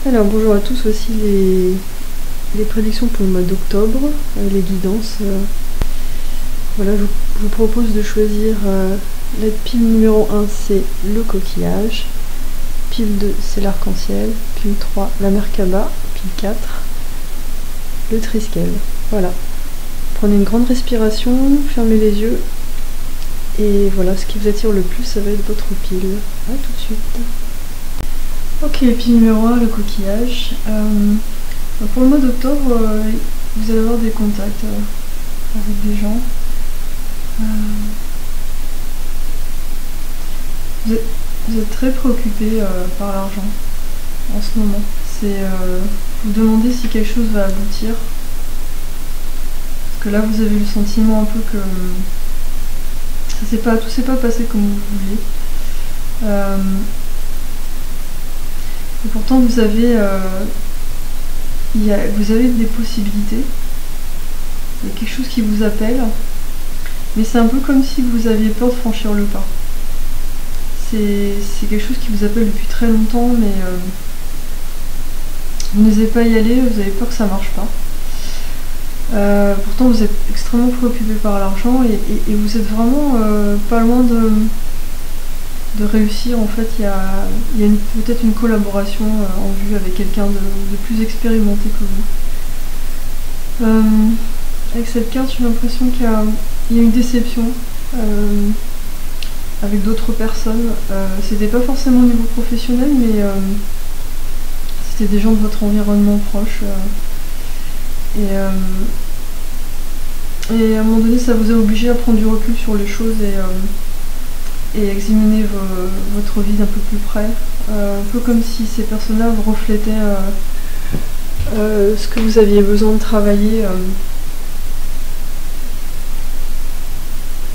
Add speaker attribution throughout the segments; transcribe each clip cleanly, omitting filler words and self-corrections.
Speaker 1: Alors bonjour à tous, voici les prédictions pour le mois d'octobre, les guidances. Voilà, je vous propose de choisir la pile numéro 1, c'est le coquillage, pile 2, c'est l'arc-en-ciel, pile 3, la Merkaba, pile 4, le Triskel. Voilà, prenez une grande respiration, fermez les yeux, et voilà, ce qui vous attire le plus, ça va être votre pile. A tout de suite. Ok, pile numéro 1, le coquillage. Pour le mois d'octobre, vous allez avoir des contacts avec des gens. Vous êtes très préoccupé par l'argent en ce moment. Vous demandez si quelque chose va aboutir. Parce que là, vous avez le sentiment un peu que tout s'est pas passé comme vous vouliez. Et pourtant vous avez des possibilités, il y a quelque chose qui vous appelle, mais c'est un peu comme si vous aviez peur de franchir le pas. C'est quelque chose qui vous appelle depuis très longtemps, mais vous n'osez pas y aller, vous avez peur que ça marche pas. Pourtant vous êtes extrêmement préoccupé par l'argent et vous êtes vraiment pas loin de réussir. En fait, il y a peut-être une collaboration en vue avec quelqu'un de plus expérimenté que vous. Avec cette carte, j'ai l'impression qu'il y a une déception avec d'autres personnes. C'était pas forcément au niveau professionnel, mais c'était des gens de votre environnement proche. Et à un moment donné, ça vous a obligé à prendre du recul sur les choses et examiner votre vie d'un peu plus près, un peu comme si ces personnes-là vous reflétaient ce que vous aviez besoin de travailler.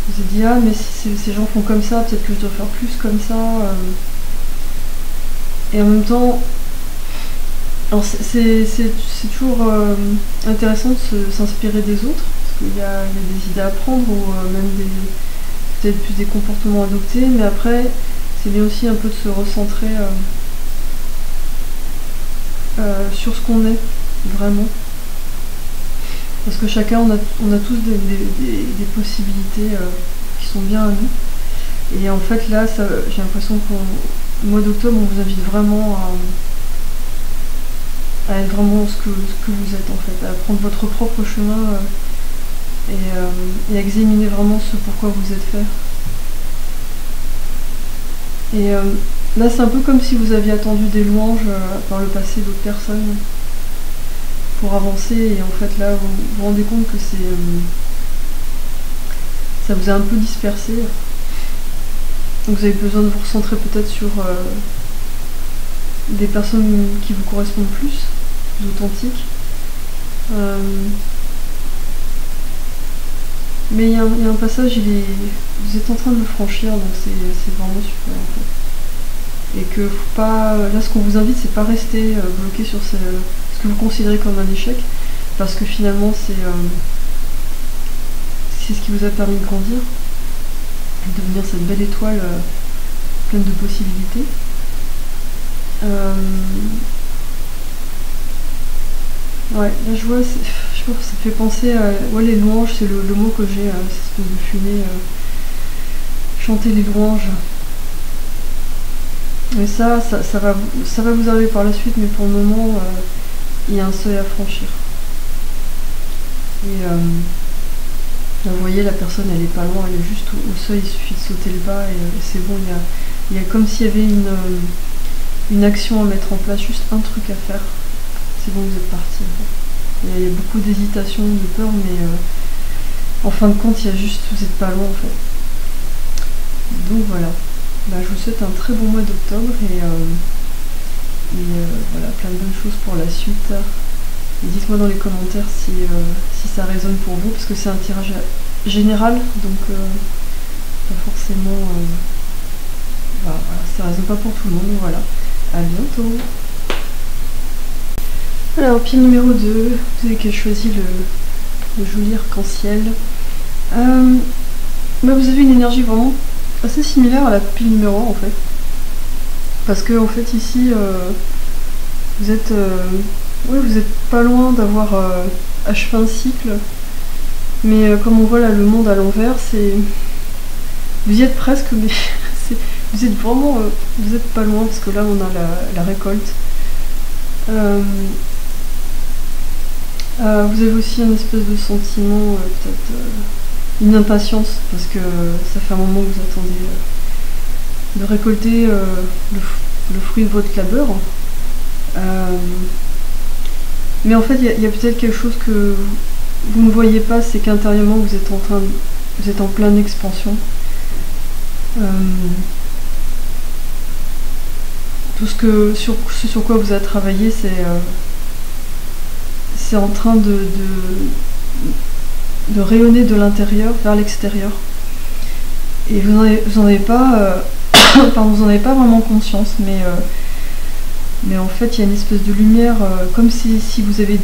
Speaker 1: Vous vous êtes dit, ah mais si ces gens font comme ça, peut-être que je dois faire plus comme ça. Et en même temps, alors c'est toujours intéressant de s'inspirer des autres, parce qu'il y a des idées à prendre, ou même peut-être plus des comportements adoptés, mais après c'est bien aussi un peu de se recentrer sur ce qu'on est vraiment, parce que chacun on a tous des possibilités qui sont bien à nous, et en fait là j'ai l'impression qu'au mois d'octobre on vous invite vraiment à être vraiment ce que vous êtes en fait, à prendre votre propre chemin et à examiner vraiment ce pourquoi vous êtes fait. Et là c'est un peu comme si vous aviez attendu des louanges par le passé d'autres personnes pour avancer, et en fait là vous vous rendez compte que ça vous a un peu dispersé. Donc vous avez besoin de vous recentrer peut-être sur des personnes qui vous correspondent plus authentiques. Mais il y a un passage, vous êtes en train de le franchir, donc c'est vraiment super en fait. Et que faut pas, là ce qu'on vous invite, c'est pas rester bloqué sur ce que vous considérez comme un échec, parce que finalement c'est ce qui vous a permis de grandir, de devenir cette belle étoile pleine de possibilités. Ouais, là je vois, je pense que ça fait penser à les louanges, c'est le mot que j'ai, cette espèce de fumée, chanter les louanges. Mais ça va vous arriver par la suite, mais pour le moment, il y a un seuil à franchir. Et là, vous voyez, la personne, elle est pas loin, elle est juste au seuil, il suffit de sauter le bas, et c'est bon, il y a comme s'il y avait une action à mettre en place, juste un truc à faire. C'est bon, vous êtes parti. Il y a beaucoup d'hésitation, de peur, mais en fin de compte, il y a juste, vous n'êtes pas loin en fait. Donc voilà. Je vous souhaite un très bon mois d'octobre et voilà, plein de bonnes choses pour la suite. Et dites-moi dans les commentaires si ça résonne pour vous, parce que c'est un tirage général, donc pas forcément. Voilà, ça résonne pas pour tout le monde. Voilà. À bientôt. Alors, pile numéro 2, vous avez choisi le joli arc-en-ciel. Vous avez une énergie vraiment assez similaire à la pile numéro 1 en fait. Parce que en fait ici, oui, vous êtes pas loin d'avoir achevé un cycle, mais comme on voit là le monde à l'envers, vous y êtes presque, mais vous êtes vraiment, vous êtes pas loin parce que là on a la récolte. Vous avez aussi un espèce de sentiment, peut-être une impatience, parce que ça fait un moment que vous attendez de récolter le fruit de votre labeur. Mais en fait, il y a peut-être quelque chose que vous ne voyez pas, c'est qu'intérieurement vous êtes en pleine expansion. Tout ce sur quoi vous avez travaillé, c'est en train de rayonner de l'intérieur vers l'extérieur. Et vous en avez pas, vous en avez pas vraiment conscience, mais en fait, il y a une espèce de lumière, comme si vous aviez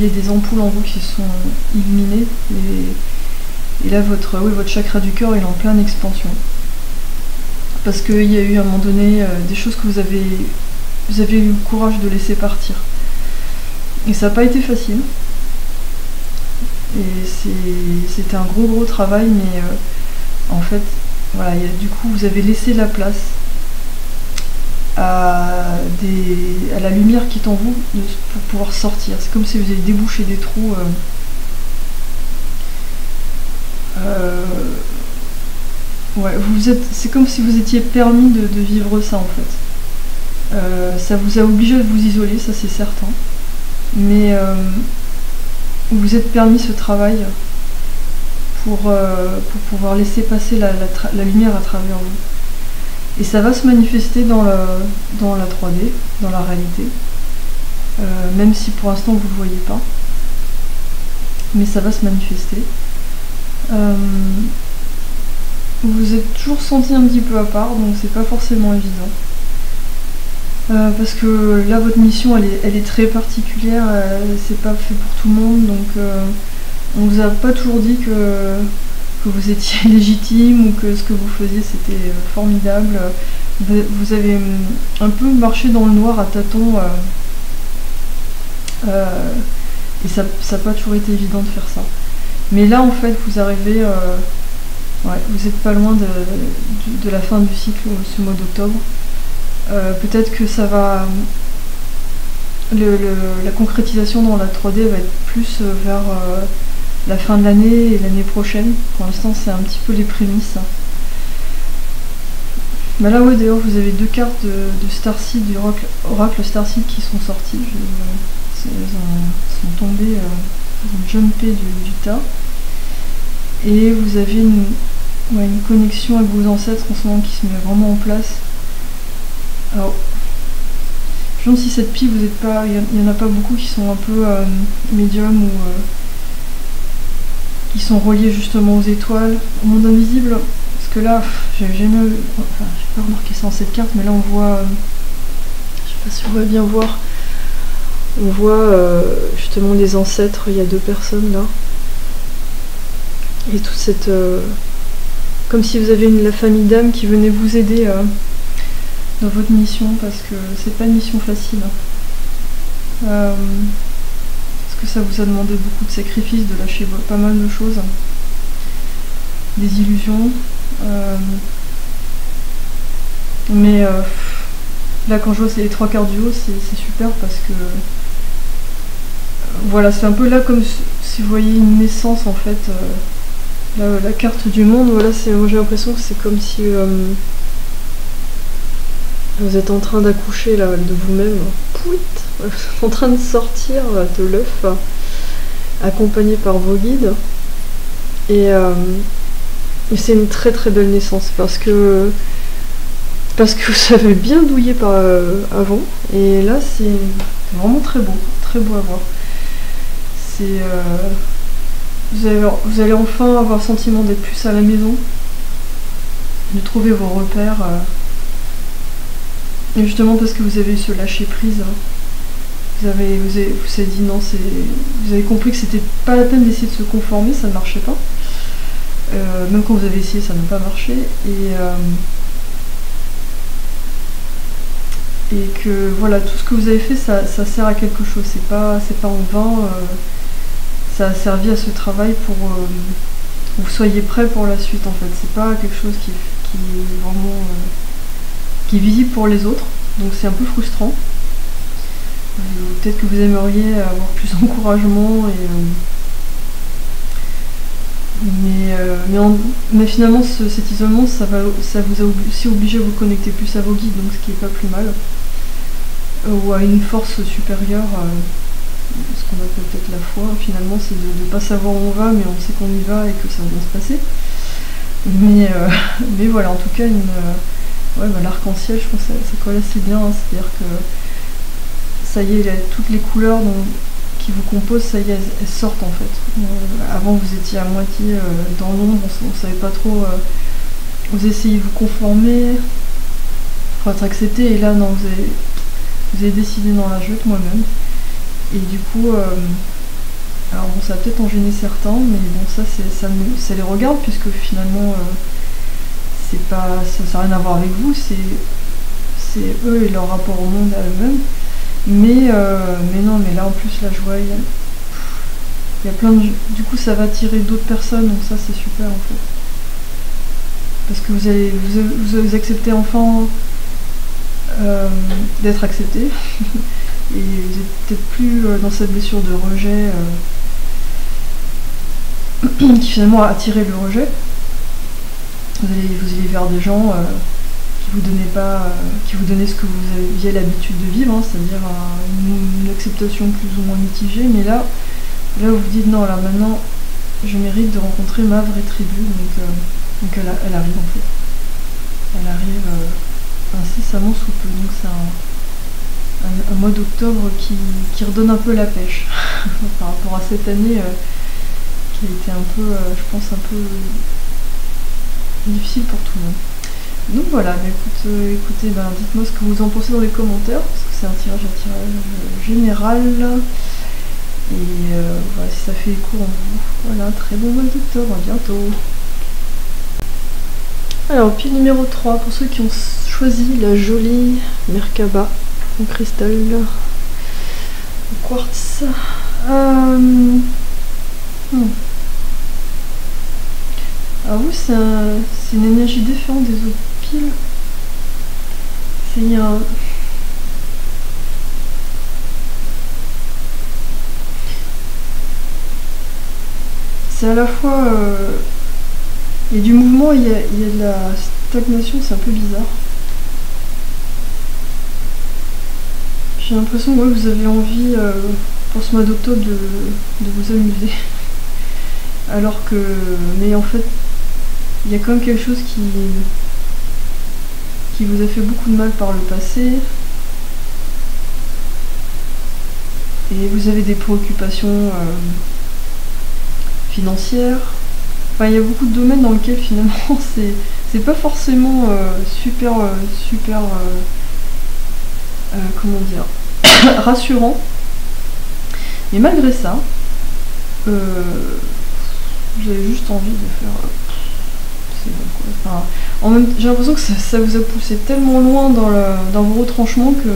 Speaker 1: des ampoules en vous qui sont illuminées. Et là, votre chakra du cœur est en pleine expansion. Parce qu'il y a eu à un moment donné des choses que vous avez eu le courage de laisser partir. Et ça n'a pas été facile. Et c'était un gros travail, mais en fait, voilà, du coup, vous avez laissé la place à la lumière qui est en vous pour pouvoir sortir. C'est comme si vous aviez débouché des trous. Ouais, c'est comme si vous étiez permis de vivre ça en fait. Ça vous a obligé de vous isoler, ça c'est certain. Mais vous êtes permis ce travail pour pouvoir laisser passer la lumière à travers vous. Et ça va se manifester dans la 3D, dans la réalité. Même si pour l'instant vous ne le voyez pas. Mais ça va se manifester. Vous vous êtes toujours senti un petit peu à part, donc c'est pas forcément évident. Parce que là votre mission elle est très particulière, c'est pas fait pour tout le monde, donc on vous a pas toujours dit que vous étiez légitime ou que ce que vous faisiez c'était formidable. Vous avez un peu marché dans le noir à tâtons, et ça n'a pas toujours été évident de faire ça. Mais là en fait vous arrivez, vous n'êtes pas loin de la fin du cycle ce mois d'octobre. Peut-être que ça va. La concrétisation dans la 3D va être plus vers la fin de l'année et l'année prochaine. Pour l'instant, c'est un petit peu les prémices. Bah là, ouais, d'ailleurs, vous avez 2 cartes de Starseed, du Oracle Starseed qui sont sorties. Elles sont tombées, elles ont jumpé du tas. Et vous avez une connexion avec vos ancêtres en ce moment qui se met vraiment en place. Alors, je me demande si cette pile, vous êtes pas, il y en a pas beaucoup qui sont un peu médium ou qui sont reliés justement aux étoiles, au monde invisible. Parce que là, j'ai pas remarqué ça en cette carte, mais là on voit, je sais pas si on va bien voir, on voit justement les ancêtres. Il y a 2 personnes là, et toute cette, comme si vous avez la famille d'âmes qui venait vous aider dans votre mission, parce que c'est pas une mission facile. Parce que ça vous a demandé beaucoup de sacrifices, de lâcher pas mal de choses, des illusions. Mais là quand je vois c'est les 3 quarts du haut, c'est super parce que voilà, c'est un peu là comme si vous voyez une naissance en fait. La carte du monde, voilà, moi j'ai l'impression que c'est comme si vous êtes en train d'accoucher là de vous-même, vous êtes en train de sortir de l'œuf, accompagné par vos guides, et c'est une très très belle naissance parce que vous avez bien douillé avant, et là c'est vraiment très beau à voir. C'est vous allez enfin avoir le sentiment d'être plus à la maison, de trouver vos repères. Et justement parce que vous avez eu ce lâcher prise, vous avez dit non, vous avez compris que c'était pas la peine d'essayer de se conformer, ça ne marchait pas. Même quand vous avez essayé, ça n'a pas marché. et que voilà, tout ce que vous avez fait, ça sert à quelque chose. C'est pas en vain. Ça a servi à ce travail pour que vous soyez prêts pour la suite en fait. C'est pas quelque chose qui est vraiment qui est visible pour les autres, donc c'est un peu frustrant. Peut-être que vous aimeriez avoir plus d'encouragement mais finalement cet isolement ça vous a aussi obligé à vous connecter plus à vos guides, donc ce qui est pas plus mal, ou à une force supérieure, ce qu'on appelle peut-être la foi. Finalement c'est de ne pas savoir où on va, mais on sait qu'on y va et que ça va bien se passer. Mais voilà, en tout cas l'arc-en-ciel, je pense que ça colle assez bien, hein. C'est-à-dire que ça y est, toutes les couleurs qui vous composent, ça y est, elles sortent en fait. Avant vous étiez à moitié dans l'ombre, on savait pas trop, vous essayez de vous conformer pour être accepté, et là non, vous avez décidé dans la jute, moi-même. Et du coup, alors bon, ça va peut-être en gêner certains, mais bon, ça les regarde, puisque finalement ça n'a rien à voir avec vous, c'est eux et leur rapport au monde à eux-mêmes. Mais non, mais là en plus la joie, il y a plein de... Du coup ça va attirer d'autres personnes, donc ça c'est super en fait. Parce que vous acceptez enfin d'être accepté. Et vous n'êtes peut-être plus dans cette blessure de rejet qui finalement a attiré le rejet. Vous allez vers des gens qui vous donnaient ce que vous aviez l'habitude de vivre, hein, c'est-à-dire une acceptation plus ou moins mitigée, mais là vous vous dites non, là maintenant je mérite de rencontrer ma vraie tribu, donc elle arrive en fait. Elle arrive incessamment sous peu, donc c'est un mois d'octobre qui redonne un peu la pêche par rapport à cette année qui a été un peu, je pense, un peu difficile pour tout le monde. Donc voilà, écoutez, dites-moi ce que vous en pensez dans les commentaires, parce que c'est un tirage général. Et voilà, si ça fait écho en vous. Voilà, très bon mois d'octobre, à bientôt. Alors, pile numéro 3, pour ceux qui ont choisi la jolie Merkaba en cristal, en quartz. Alors oui, c'est une énergie différente des autres piles. C'est à la fois... il y a du mouvement, il y a de la stagnation, c'est un peu bizarre. J'ai l'impression que vous avez envie, pour ce mois d'octobre, de vous amuser. Alors que... Mais en fait, il y a quand même quelque chose qui vous a fait beaucoup de mal par le passé. Et vous avez des préoccupations financières. Enfin, il y a beaucoup de domaines dans lesquels finalement c'est pas forcément super comment dire, rassurant. Mais malgré ça, vous avez juste envie de faire... c'est bon, quoi. Enfin, j'ai l'impression que ça vous a poussé tellement loin dans vos retranchements que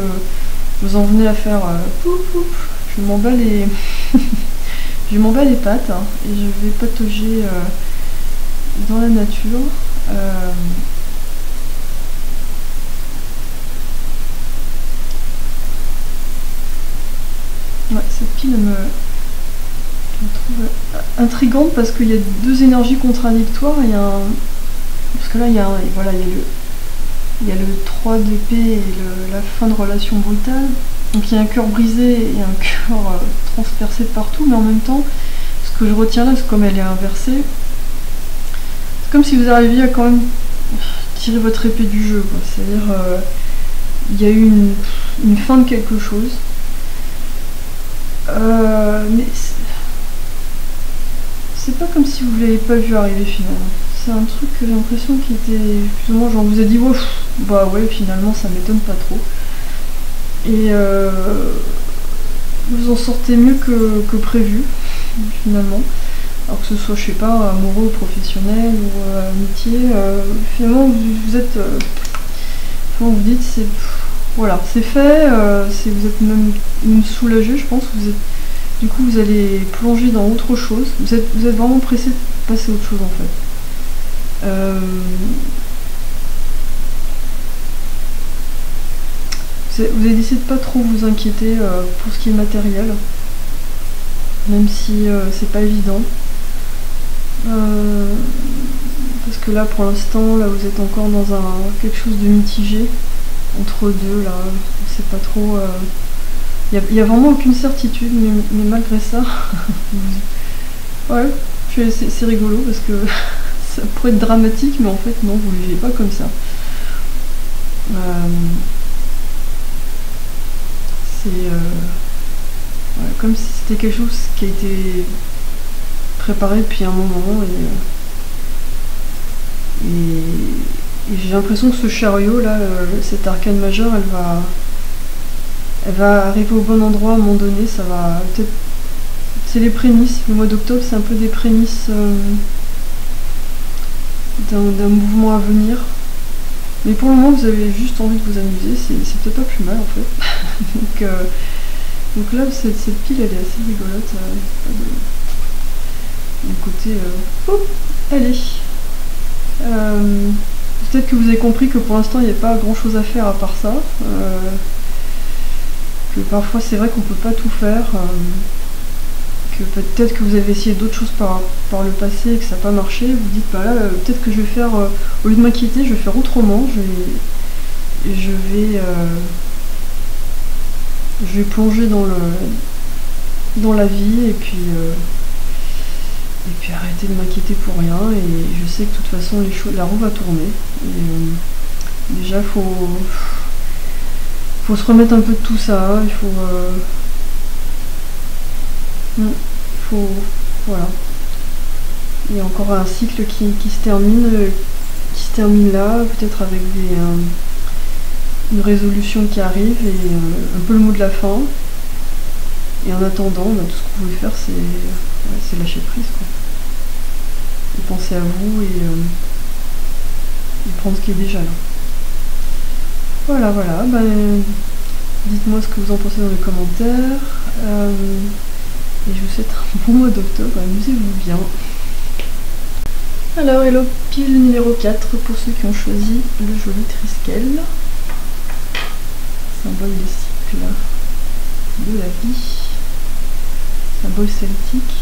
Speaker 1: vous en venez à faire pouf, pouf, je m'en bats les je m'en bats les pattes, hein, et je vais patauger dans la nature. Ouais, cette pile je la trouve intrigante parce qu'il y a deux énergies contradictoires. Parce que là il y a le 3 d'épée et la fin de relation brutale. Donc il y a un cœur brisé et un cœur transpercé de partout, mais en même temps, ce que je retiens là, c'est comme elle est inversée, c'est comme si vous arriviez à quand même tirer votre épée du jeu, quoi. C'est-à-dire, il y a eu une fin de quelque chose. Mais c'est pas comme si vous l'avez pas vu arriver finalement. C'est un truc que j'ai l'impression qui était plus ou moins genre, vous avez dit ouais, bah ouais, finalement ça m'étonne pas trop. Et vous en sortez mieux que prévu finalement. Alors que ce soit, je sais pas, amoureux ou professionnel ou amitié, finalement vous êtes... vous dites, c'est... voilà, c'est fait, vous êtes même soulagé, je pense. Du coup, vous allez plonger dans autre chose. Vous êtes vraiment pressé de passer à autre chose en fait. Vous avez décidé de pas trop vous inquiéter pour ce qui est matériel, même si c'est pas évident. Parce que là, pour l'instant, là, vous êtes encore dans quelque chose de mitigé entre deux. Là, on sait pas trop. Il y a vraiment aucune certitude, mais malgré ça, ouais, c'est rigolo parce que ça pourrait être dramatique, mais en fait non, vous ne vivez pas comme ça. C'est ouais, comme si c'était quelque chose qui a été préparé depuis un moment et j'ai l'impression que ce chariot là, cet arcane majeur, elle va arriver au bon endroit à un moment donné. Ça va peut-être, c'est les prémices. Le mois d'octobre, c'est un peu des prémices d'un mouvement à venir. Mais pour le moment, vous avez juste envie de vous amuser. C'est peut-être pas plus mal en fait. donc là, cette pile, elle est assez rigolote. Du côté, allez. Peut-être que vous avez compris que pour l'instant, il n'y a pas grand chose à faire à part ça. Que parfois c'est vrai qu'on peut pas tout faire, que peut-être que vous avez essayé d'autres choses par le passé et que ça n'a pas marché, vous dites bah là peut-être que je vais faire, au lieu de m'inquiéter, je vais faire autrement, je vais plonger dans la vie et puis arrêter de m'inquiéter pour rien, et je sais que de toute façon la roue va tourner. Et, déjà faut se remettre un peu de tout ça, il faut voilà. Il y a encore un cycle qui se termine là, peut-être avec une résolution qui arrive et un peu le mot de la fin. Et en attendant, tout ce que vous pouvez faire, c'est lâcher prise, quoi. Et penser à vous et prendre ce qui est déjà là. Voilà, dites-moi ce que vous en pensez dans les commentaires. Et je vous souhaite un bon mois d'octobre, amusez-vous bien. Alors, hello, pile numéro 4 pour ceux qui ont choisi le joli Triskel. Symbole des cycles de la vie. Symbole celtique.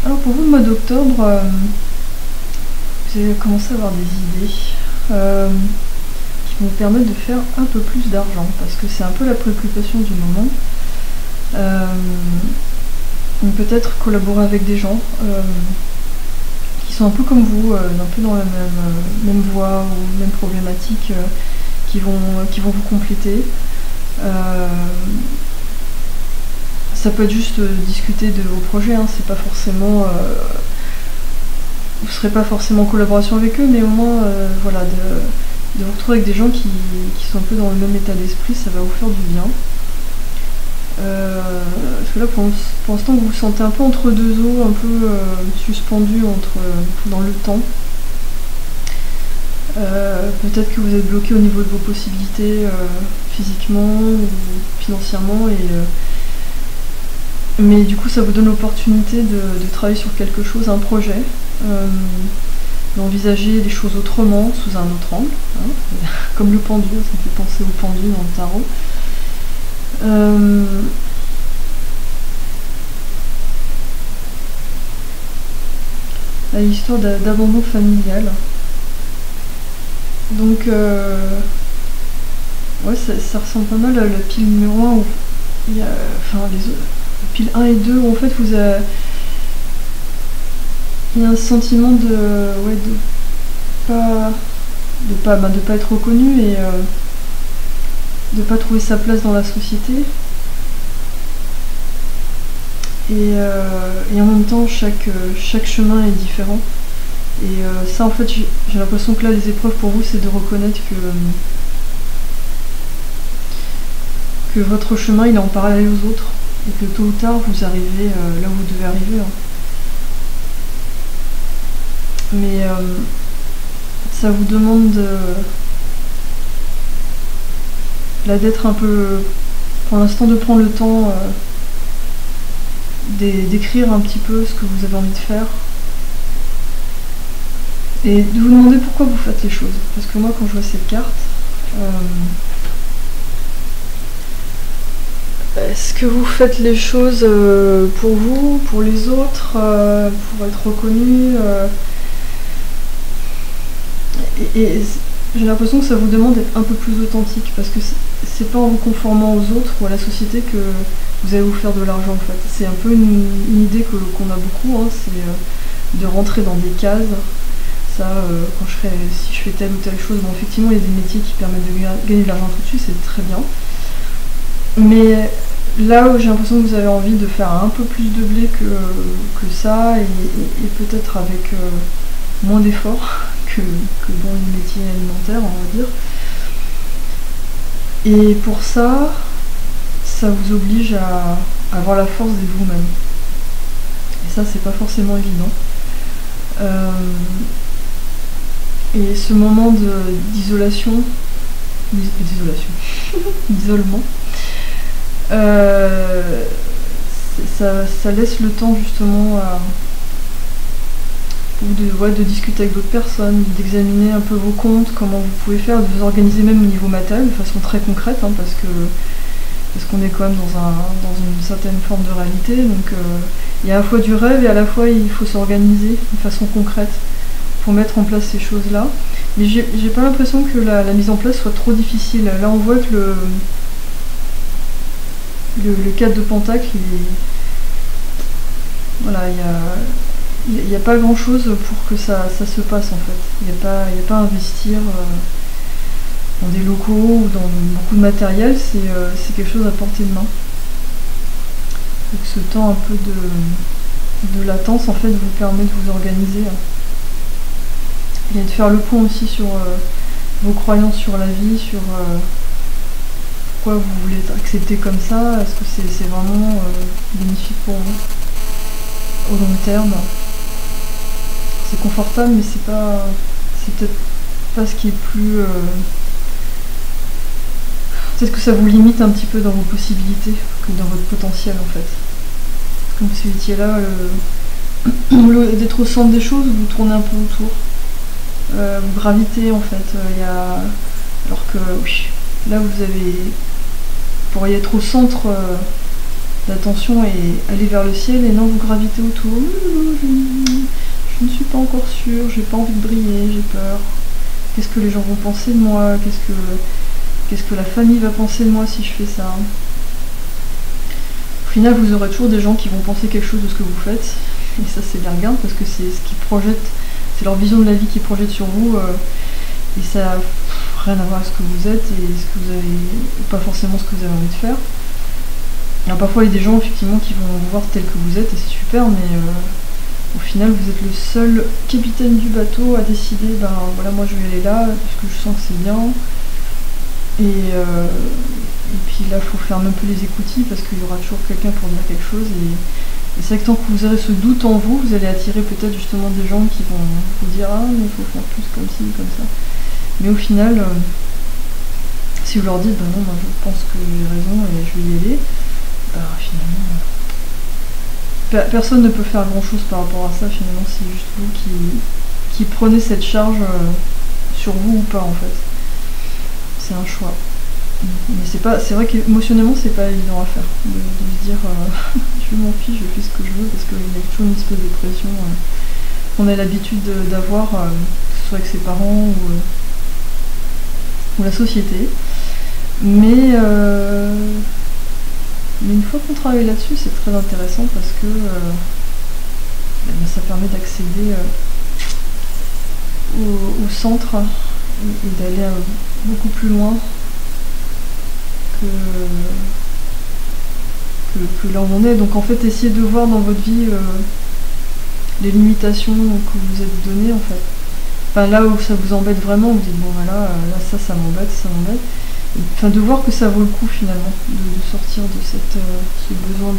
Speaker 1: Alors pour vous, le mois d'octobre, vous allez commencer à avoir des idées qui vont vous permettre de faire un peu plus d'argent, parce que c'est un peu la préoccupation du moment. Peut-être collaborer avec des gens qui sont un peu comme vous, un peu dans la même voie ou même problématique, qui vont vous compléter. Ça peut être juste discuter de vos projets, hein, c'est pas forcément vous serez pas forcément en collaboration avec eux, mais au moins voilà, de vous retrouver avec des gens qui sont un peu dans le même état d'esprit, ça va vous faire du bien. Parce que là pour l'instant vous vous sentez un peu entre deux eaux, un peu suspendu dans le temps. Peut-être que vous êtes bloqué au niveau de vos possibilités physiquement ou financièrement, mais du coup ça vous donne l'opportunité de travailler sur quelque chose, un projet, d'envisager les choses autrement, sous un autre angle, hein, comme le pendu, ça me fait penser au pendu dans le tarot. L'histoire d'abandon familial. Donc ouais, ça ressemble pas mal à la pile numéro 1 où il y a, enfin les pile 1 et 2 où en fait il y a un sentiment de pas être reconnu et de pas trouver sa place dans la société. Et en même temps chaque chemin est différent. Et ça en fait j'ai l'impression que là les épreuves pour vous c'est de reconnaître que votre chemin il est en parallèle aux autres et que tôt ou tard vous arrivez là où vous devez arriver, hein. Mais ça vous demande là d'être un peu, pour l'instant, de prendre le temps d'écrire un petit peu ce que vous avez envie de faire. Et de vous demander pourquoi vous faites les choses. Parce que moi, quand je vois cette carte, est-ce que vous faites les choses pour vous, pour les autres, pour être reconnu et j'ai l'impression que ça vous demande d'être un peu plus authentique, parce que c'est pas en vous conformant aux autres ou à la société que vous allez vous faire de l'argent en fait. C'est un peu une idée qu'on a beaucoup, hein, c'est de rentrer dans des cases. Ça, si je fais telle ou telle chose, bon effectivement il y a des métiers qui permettent de gagner de l'argent tout de suite, c'est très bien. Mais là où j'ai l'impression que vous avez envie de faire un peu plus de blé que ça, et peut-être avec moins d'efforts que dans les métiers alimentaires, on va dire. Et pour ça, ça vous oblige à avoir la force d'être vous-même. Et ça, c'est pas forcément évident. Et ce moment d'isolation, d'isolement, ça laisse le temps justement de discuter avec d'autres personnes, d'examiner un peu vos comptes, comment vous pouvez faire, de vous organiser même au niveau matériel de façon très concrète, hein, parce qu'on est quand même dans une certaine forme de réalité, donc il y a à la fois du rêve et à la fois il faut s'organiser de façon concrète pour mettre en place ces choses-là. Mais j'ai pas l'impression que la mise en place soit trop difficile. Là on voit que le 4 de Pentacle, voilà, il n'y a pas grand chose pour que ça se passe en fait. Il n'y a pas à investir dans des locaux ou dans beaucoup de matériel, c'est quelque chose à portée de main. Donc ce temps un peu de latence en fait vous permet de vous organiser. Et de faire le point aussi sur vos croyances sur la vie, sur pourquoi vous voulez être accepté comme ça, est-ce que c'est vraiment bénéfique pour vous au long terme. C'est confortable, mais c'est peut-être pas ce qui est plus... peut-être que ça vous limite un petit peu dans vos possibilités, que dans votre potentiel en fait. Comme si vous étiez là, au lieu d'être au centre des choses, vous tournez un peu autour. Vous gravitez en fait, alors que là vous pourriez être au centre d'attention et aller vers le ciel, et non, vous gravitez autour. Je ne suis pas encore sûre, j'ai pas envie de briller, j'ai peur. Qu'est-ce que les gens vont penser de moi? Qu'est-ce que la famille va penser de moi si je fais ça? Au final, vous aurez toujours des gens qui vont penser quelque chose de ce que vous faites, et ça c'est bien regarde, parce que c'est ce qu'ils projettent. C'est leur vision de la vie qui projette sur vous, et ça n'a rien à voir avec ce que vous êtes et ce que vous avez, pas forcément ce que vous avez envie de faire. Alors parfois il y a des gens effectivement qui vont vous voir tel que vous êtes et c'est super, mais au final vous êtes le seul capitaine du bateau à décider, ben voilà, moi je vais aller là parce que je sens que c'est bien. Et puis là il faut fermer un peu les écoutilles parce qu'il y aura toujours quelqu'un pour dire quelque chose. Et c'est vrai que tant que vous aurez ce doute en vous, vous allez attirer peut-être justement des gens qui vont vous dire « Ah, mais il faut faire plus comme ci, comme ça ». Mais au final, si vous leur dites « Bah non, moi je pense que j'ai raison et je vais y aller », bah finalement, personne ne peut faire grand-chose par rapport à ça, finalement, c'est juste vous qui prenez cette charge sur vous ou pas, en fait. C'est un choix. Mais c'est vrai qu'émotionnellement c'est pas évident à faire, de se dire je m'en fiche, je fais ce que je veux, parce qu'il y a toujours une espèce de pression qu'on a l'habitude d'avoir, que ce soit avec ses parents ou la société. Mais une fois qu'on travaille là-dessus, c'est très intéressant parce que ça permet d'accéder au centre et d'aller beaucoup plus loin que là où on est. Donc en fait, essayez de voir dans votre vie les limitations que vous êtes données en fait. Enfin, là où ça vous embête vraiment, vous dites bon voilà, là ça m'embête, Enfin, de voir que ça vaut le coup finalement, de sortir de ce besoin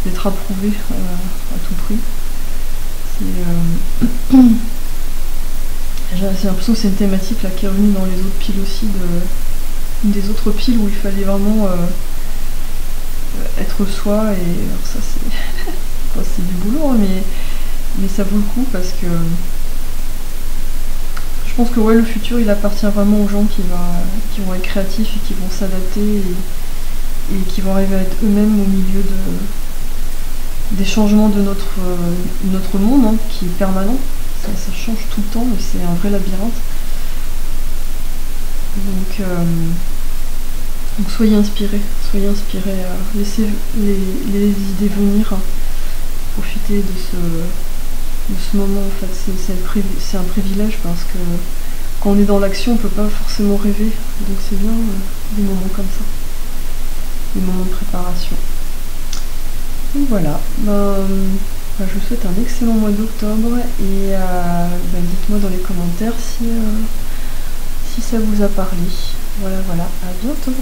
Speaker 1: d'être approuvé à tout prix. J'ai l'impression que c'est une thématique là qui est revenue dans les autres piles aussi, une des autres piles où il fallait vraiment être soi, et alors ça c'est c'est du boulot, hein, mais ça vaut le coup parce que je pense que ouais, le futur il appartient vraiment aux gens qui vont être créatifs et qui vont s'adapter et qui vont arriver à être eux-mêmes au milieu des changements de notre monde, hein, qui est permanent. Ça change tout le temps et c'est un vrai labyrinthe. Donc soyez inspirés, laissez les idées venir, hein. Profitez de ce moment, en fait. C'est un privilège parce que quand on est dans l'action, on peut pas forcément rêver. Donc c'est bien des moments comme ça, des moments de préparation. Donc voilà, je vous souhaite un excellent mois d'octobre et dites-moi dans les commentaires si ça vous a parlé. Voilà, à bientôt.